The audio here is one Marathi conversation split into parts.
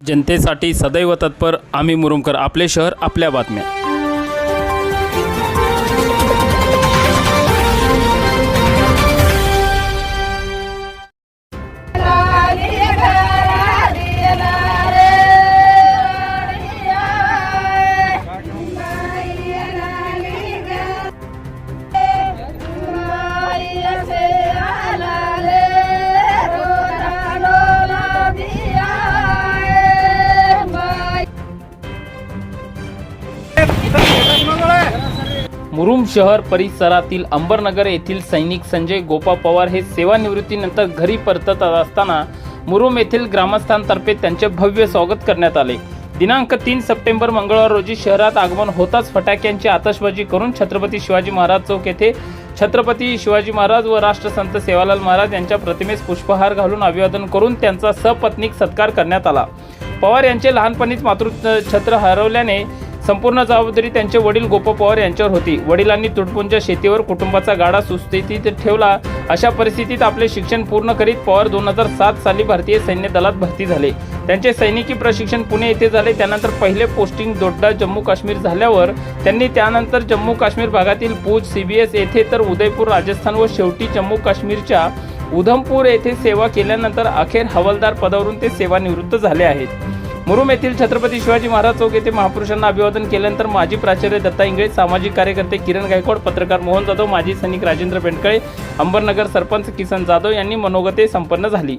जनतेसाठी सदैव तत्पर आम्ही मुरुमकर, आपले शहर आपल्या बातम्या। मुरुम शहर परिसरातील अंबरनगर येथील सैनिक संजय गोपा पवार हे सेवानिवृत्तीनंतर घरी परतत असताना मुरुम येथील ग्रामस्थांतर्फे त्यांचे भव्य स्वागत करण्यात आले। दिनांक 3 सप्टेंबर मंगळवार रोजी शहरात आगमन होताच फटाक्यांची आतषबाजी करून छत्रपती शिवाजी महाराज चौक येथे छत्रपती शिवाजी महाराज व राष्ट्रसंत सेवालाल महाराज यांच्या प्रतिमेस पुष्पहार घालून अभिवादन करून त्यांचा सपत्नीक सत्कार करण्यात आला। पवार यांचे लहानपणीच मातृछत्र हरवल्याने संपूर्ण जबाबदारी त्यांचे वडील गोपा पवार यांच्यावर होती। वडिलांनी तुटपुंज शेतीवर कुटुंबाचा गाडा सुस्थितीत ठेवला। अशा परिस्थितीत आपले शिक्षण पूर्ण करीत पवार 2007 साली भारतीय सैन्य दलात भरती झाले। त्यांचे सैनिकी प्रशिक्षण पुणे येथे झाले। त्यानंतर पहिले पोस्टिंग दोड्डा जम्मू काश्मीर झाल्यावर त्यांनी त्यानंतर जम्मू काश्मीर भागातील पूंछ CBS येथे तर उदयपूर राजस्थान व शेवटी जम्मू काश्मीरच्या उधमपूर येथे सेवा केल्यानंतर अखेर हवालदार पदावरून ते सेवानिवृत्त झाले आहेत। मुरुम येथील छत्रपती शिवाजी महाराज चौक येथे महापुरुषांना अभिवादन केल्यानंतर माजी प्राचार्य दत्ता इंगळे, सामाजिक कार्यकर्ते किरण गायकवाड, पत्रकार मोहन जाधव, माजी सैनिक राजेंद्र बेंडकळे, अंबरनगर सरपंच किसन जाधव यांनी मनोगते संपन्न झाली।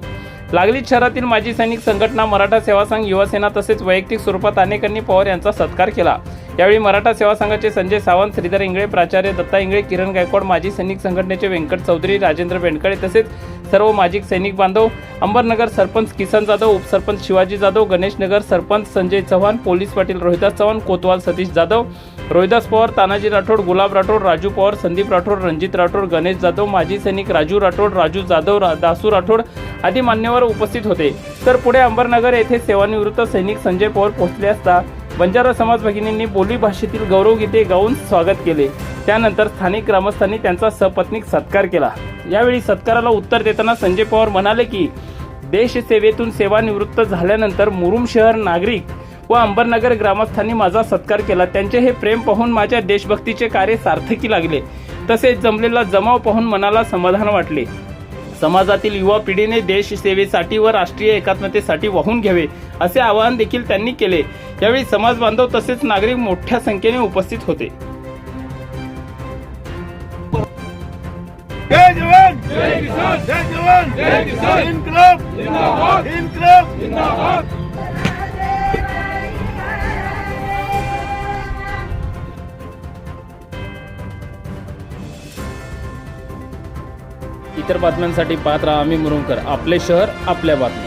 लागलीच शहरातील माजी सैनिक संघटना, मराठा सेवा संघ, युवा सेना तसेच वैयक्तिक स्वरूपात अनेकांनी पवार यांचा सत्कार केला। यावेळी मराठा सेवा संघाचे संजय सावंत, श्रीधर इंगळे, प्राचार्य दत्ता इंगळे, किरण गायकवाड, माजी सैनिक संघटनेचे व्यंकट चौधरी, राजेंद्र बेंडकळे तसेच सर्व माजी सैनिक बांधव, अंबरनगर सरपंच किसन जाधव, उपसरपंच शिवाजी जाधव, गणेश नगर सरपंच संजय चव्हाण, पोलीस पाटील रोहिदास चव्हाण, कोतवाल सतीश जाधव, रोहिदास पवार, तानाजी राठोड, गुलाब राठोड, राजू पवार, संदीप राठोड, रणजित राठोड, गणेश जाधव, माजी सैनिक राजू राठोड, राजू जाधव, दासू राठोड आदी मान्यवर उपस्थित होते। तर पुढे अंबरनगर येथे सेवानिवृत्त सैनिक संजय पवार पोहोचले असता बंजारा समाज भगिनींनी बोली भाषेतील गौरवगीते गाऊन स्वागत केले। त्यानंतर स्थानिक ग्रामस्थांनी त्यांचा सपत्नीक सत्कार केला। यावेळी सत्काराला उत्तर देताना संजय पवार म्हणाले की देश सेवेतून सेवानिवृत्त झाल्यानंतर मुरुम शहर नागरिक व अंबरनगर ग्रामस्थांनी माझा सत्कार केला। त्यांचे हे प्रेम पाहून माझ्या देशभक्तीचे कार्य सार्थकी लागले। तसेच जमलेला जमाव पाहून मनाला समाधान वाटले। समाजातील युवा पिढीने देश सेवेसाठी व राष्ट्रीय एकात्मतेसाठी वाहून घ्यावे असे आवाहन देखील त्यांनी केले। यावेळी समाज बांधव तसेच नागरिक मोठ्या संख्येने उपस्थित होते। जय जवान, जय किसान, जय जवान, जय किसान, इनकलाब जिंदाबाद, इनकलाब जिंदाबाद। इतर बातम्यांसाठी पाहत राहा आम्ही मुरुमकर, आपले शहर आपल्या बातम्या।